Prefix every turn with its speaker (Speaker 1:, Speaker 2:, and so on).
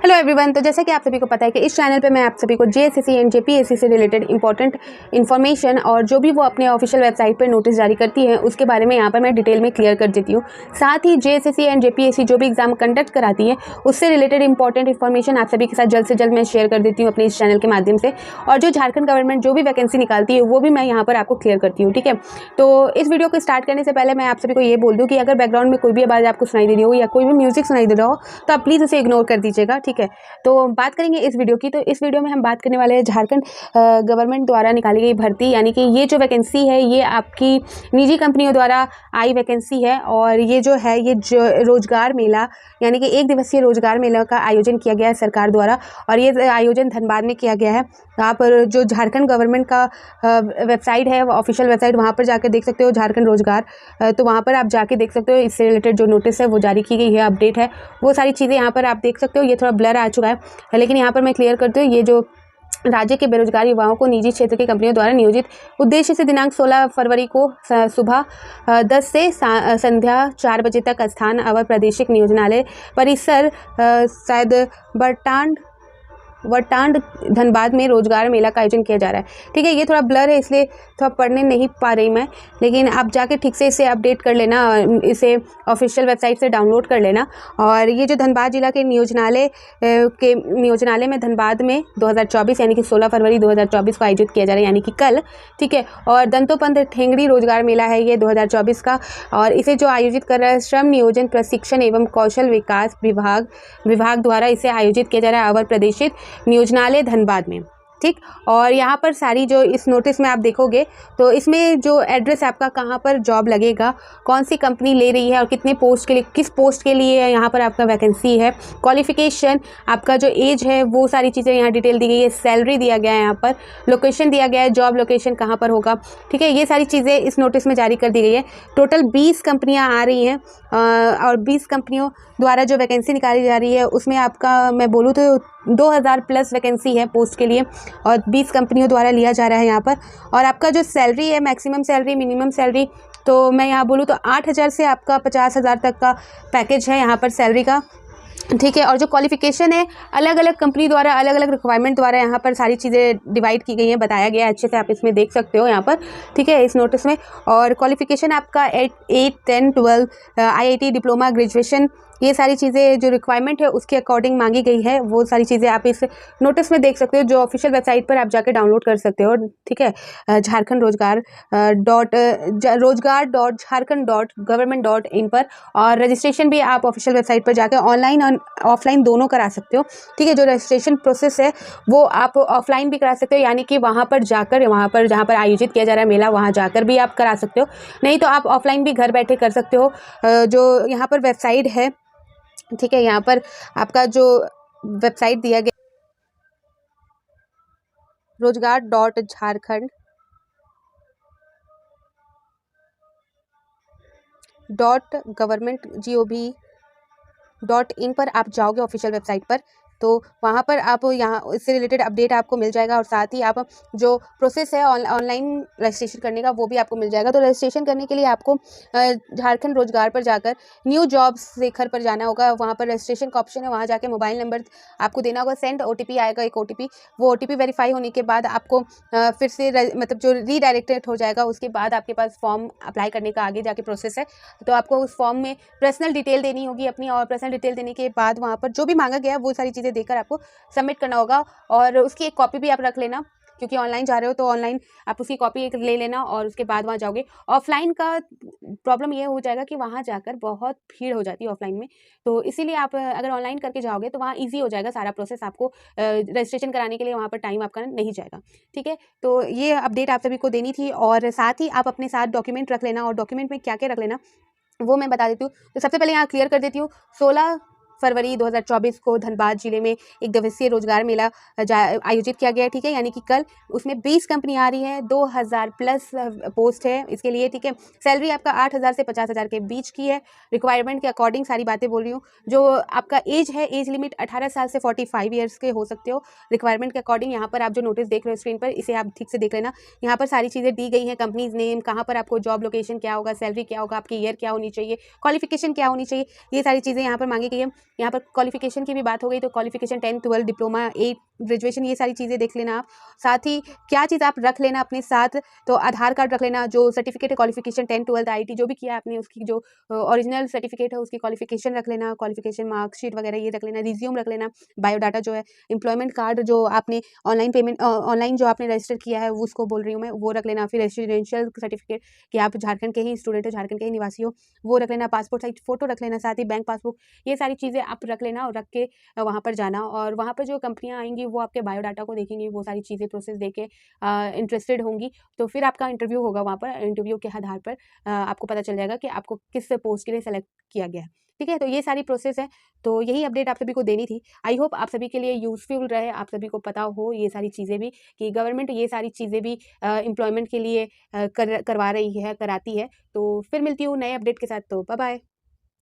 Speaker 1: Hello everyone. तो जैसा कि आप सभी को पता है कि इस चैनल पे मैं आप सभी को जेएसएससी एंड जेपीएससी से रिलेटेड इंपॉर्टेंट इन्फॉर्मेशन और जो भी वो अपने ऑफिशियल वेबसाइट पर नोटिस जारी करती है उसके बारे में यहाँ पर मैं डिटेल में क्लियर कर देती हूँ। साथ ही जेएसएससी एंड जेपीएससी जो भी एग्जाम कंडक्ट कराती है उससे रिलेटेड इंपॉर्टेंट इन्फॉर्मेशन आप सभी के साथ जल्द से जल्द मैं शेयर कर देती हूँ अपने इस चैनल के माध्यम से। और जो झारखंड गवर्नमेंट जो भी वैकेंसी निकालती है वो भी मैं यहाँ पर आपको क्लियर करती हूँ। ठीक है, तो इस वीडियो को स्टार्ट करने से पहले मैं आप सभी को ये बोल दूँ कि अगर बैकग्राउंड में कोई भी आवाज़ आपको सुनाई दे रही हो या कोई भी म्यूजिक सुनाई दे रहा हो तो आप प्लीज़ उसे इग्नोर कर दीजिएगा। ठीक है, तो बात करेंगे इस वीडियो की। तो इस वीडियो में हम बात करने वाले हैं झारखंड गवर्नमेंट द्वारा निकाली गई भर्ती, यानी कि ये जो वैकेंसी है ये आपकी निजी कंपनियों द्वारा आई वैकेंसी है। और ये जो है ये रोजगार मेला यानी कि 1 दिवसीय रोजगार मेला का आयोजन किया गया है सरकार द्वारा, और ये आयोजन धनबाद में किया गया है। यहाँ पर जो झारखंड गवर्नमेंट का वेबसाइट है ऑफिशियल वेबसाइट, वहाँ पर जाकर देख सकते हो झारखंड रोजगार, तो वहाँ पर आप जाके देख सकते हो इससे रिलेटेड जो नोटिस है वो जारी की गई है, अपडेट है, वो सारी चीज़ें यहाँ पर आप देख सकते हो। ये थोड़ा ब्लर आ चुका है लेकिन यहाँ पर मैं क्लियर करती हूँ। ये जो राज्य के बेरोजगार युवाओं को निजी क्षेत्र की कंपनियों द्वारा नियोजित उद्देश्य से दिनांक 16 फरवरी को सुबह 10 से संध्या 4 बजे तक स्थान अवर प्रादेशिक नियोजनालय परिसर शायद वटांड धनबाद में रोजगार मेला का आयोजन किया जा रहा है। ठीक है, ये थोड़ा ब्लर है इसलिए थोड़ा पढ़ने नहीं पा रही मैं, लेकिन आप जाके ठीक से इसे अपडेट कर लेना, इसे ऑफिशियल वेबसाइट से डाउनलोड कर लेना। और ये जो धनबाद जिला के नियोजनालय में धनबाद में 2024 यानी कि 16 फरवरी 2024 को आयोजित किया जा रहा है, यानी कि कल। ठीक है, और दंतोपंत ठेंगड़ी रोजगार मेला है ये 2024 का, और इसे जो आयोजित कर रहा है श्रम नियोजन प्रशिक्षण एवं कौशल विकास विभाग द्वारा इसे आयोजित किया जा रहा है अवर प्रदेशित नियोजनालय धनबाद में। ठीक, और यहाँ पर सारी जो इस नोटिस में आप देखोगे तो इसमें जो एड्रेस आपका कहाँ पर जॉब लगेगा, कौन सी कंपनी ले रही है और कितने पोस्ट के लिए, किस पोस्ट के लिए यहाँ पर आपका वैकेंसी है, क्वालिफिकेशन, आपका जो एज है, वो सारी चीज़ें यहाँ डिटेल दी गई है, सैलरी दिया गया है, यहाँ पर लोकेशन दिया गया है, जॉब लोकेशन कहाँ पर होगा। ठीक है, ये सारी चीज़ें इस नोटिस में जारी कर दी गई है। टोटल 20 कंपनियाँ आ रही हैं और 20 कंपनियों द्वारा जो वैकेंसी निकाली जा रही है उसमें आपका मैं बोलूँ तो 2000 प्लस वैकेंसी है पोस्ट के लिए, और 20 कंपनियों द्वारा लिया जा रहा है यहाँ पर। और आपका जो सैलरी है, मैक्सिमम सैलरी, मिनिमम सैलरी, तो मैं यहाँ बोलूँ तो 8000 से आपका 50,000 तक का पैकेज है यहाँ पर सैलरी का। ठीक है, और जो क्वालिफिकेशन है अलग अलग कंपनी द्वारा अलग अलग रिक्वायरमेंट द्वारा यहाँ पर सारी चीज़ें डिवाइड की गई हैं, बताया गया है अच्छे से, आप इसमें देख सकते हो यहाँ पर। ठीक है, इस नोटिस में। और क्वालिफिकेशन आपका 8, 10, 12 IIT डिप्लोमा, ग्रेजुएशन, ये सारी चीज़ें जो रिक्वायरमेंट है उसके अकॉर्डिंग मांगी गई है, वो सारी चीज़ें आप इस नोटिस में देख सकते हो, जो ऑफिशियल वेबसाइट पर आप जाके डाउनलोड कर सकते हो। ठीक है, झारखंड roजगार.झारखंड.gov.in पर, और रजिस्ट्रेशन भी आप ऑफिशियल वेबसाइट पर जाकर ऑनलाइन और ऑफलाइन दोनों करा सकते हो। ठीक है, जो रजिस्ट्रेशन प्रोसेस है वो आप ऑफलाइन भी करा सकते हो, यानी कि वहाँ पर जाकर, वहाँ पर जहाँ पर आयोजित किया जा रहा है मेला वहाँ जाकर भी आप करा सकते हो, नहीं तो आप ऑफलाइन भी घर बैठे कर सकते हो। जो यहाँ पर वेबसाइट है, ठीक है, यहाँ पर आपका जो वेबसाइट दिया गया roजगार.झारखंड.gov.in पर आप जाओगे ऑफिशियल वेबसाइट पर, तो वहाँ पर आप यहाँ इससे रिलेटेड अपडेट आपको मिल जाएगा। और साथ ही आप जो प्रोसेस है ऑनलाइन रजिस्ट्रेशन करने का वो भी आपको मिल जाएगा। तो रजिस्ट्रेशन करने के लिए आपको झारखंड रोजगार पर जाकर न्यू जॉब्स शेखर पर जाना होगा। वहाँ पर रजिस्ट्रेशन का ऑप्शन है, वहाँ जाके मोबाइल नंबर आपको देना होगा, सेंड OTP आएगा, एक OTP, वो OTP वेरीफाई होने के बाद आपको फिर से मतलब जो रीडायरेक्टेड हो जाएगा, उसके बाद आपके पास फॉर्म अप्लाई करने का आगे जाके प्रोसेस है। तो आपको उस फॉर्म में पर्सनल डिटेल देनी होगी अपनी, और पर्सनल डिटेल देने के बाद वहाँ पर जो भी मांगा गया है वो सारी चीज़ें देकर आपको सबमिट करना होगा। और उसकी एक कॉपी भी आप रख लेना, क्योंकि ऑनलाइन जा रहे हो तो ऑनलाइन आप उसकी कॉपी एक ले लेना और उसके बाद वहाँ जाओगे। ऑफलाइन का प्रॉब्लम ये हो जाएगा कि वहाँ जाकर बहुत भीड़ हो जाती है ऑफलाइन में, तो इसीलिए आप अगर ऑनलाइन करके जाओगे तो वहाँ इजी हो जाएगा सारा प्रोसेस, आपको रजिस्ट्रेशन कराने के लिए वहाँ पर टाइम आपका नहीं जाएगा। ठीक है, तो ये अपडेट आप सभी को देनी थी। और साथ ही आप अपने साथ डॉक्यूमेंट रख लेना, और डॉक्यूमेंट में क्या क्या रख लेना वो मैं बता देती हूँ। तो सबसे पहले यहाँ क्लियर कर देती हूँ, 16 फरवरी 2024 को धनबाद जिले में 1 दिवसीय रोजगार मेला आयोजित किया गया है। ठीक है, यानी कि कल, उसमें 20 कंपनियां आ रही हैं, 2000 प्लस पोस्ट है इसके लिए। ठीक है, सैलरी आपका 8000 से 50,000 के बीच की है, रिक्वायरमेंट के अकॉर्डिंग सारी बातें बोल रही हूँ। जो आपका एज है, एज लिमिट 18 साल से 45 ईयर्स के हो सकते हो रिक्वायरमेंट के अकॉर्डिंग। यहाँ पर आप जो नोटिस देख रहे हो स्क्रीन पर, इसे आप ठीक से देख लेना, यहाँ पर सारी चीज़ें दी गई हैं, कंपनीज नेम, कहाँ पर आपको जॉब लोकेशन क्या होगा, सैलरी क्या होगा, आपकी ईयर क्या होनी चाहिए, क्वालिफिकेशन क्या होनी चाहिए, ये सारी चीज़ें यहाँ पर मांगी गई है। यहाँ पर क्वालिफिकेशन की भी बात हो गई, तो क्वालिफिकेशन 10, 12, डिप्लोमा, 8, ग्रेजुएशन, ये सारी चीज़ें देख लेना आप। साथ ही क्या चीज़ आप रख लेना अपने साथ, तो आधार कार्ड रख लेना, जो सर्टिफिकेट है क्वालिफिकेशन 10, 12 आईटी जो भी किया है आपने, उसकी जो ओरिजिनल सर्टिफिकेट है उसकी क्वालिफिकेशन रख लेना, क्वालिफिकेशन मार्कशीट वगैरह ये रख लेना, रिज्यूम रख लेना, बायोडाटा जो है, एम्प्लॉयमेंट कार्ड जो आपने ऑनलाइन जो आपने रजिस्टर किया है वो उसको बोल रही हूँ मैं, वो रख लेना। फिर रेसिडेंशियल सर्टिफिकेट कि आप झारखंड के ही स्टूडेंट हो, झारखंड के ही निवासी हो, वो रख लेना। पासपोर्ट साइज फ़ोटो रख लेना, साथ ही बैंक पासबुक, ये सारी चीज़ें आप रख लेना और रख के वहाँ पर जाना। और वहाँ पर जो कंपनियाँ आएंगी वो आपके बायोडाटा को देखेंगी, वो सारी चीज़ें प्रोसेस देके इंटरेस्टेड होंगी, तो फिर आपका इंटरव्यू होगा वहाँ पर। इंटरव्यू के आधार पर आपको पता चल जाएगा कि आपको किस पोस्ट के लिए सेलेक्ट किया गया है। ठीक है, तो ये सारी प्रोसेस है, तो यही अपडेट आप सभी को देनी थी। आई होप आप सभी के लिए यूज़फुल रहे, आप सभी को पता हो ये सारी चीज़ें भी, कि गवर्नमेंट ये सारी चीज़ें भी एम्प्लॉयमेंट के लिए करवा रही है, कराती है। तो फिर मिलती हूँ नए अपडेट के साथ, तो बाय बाय।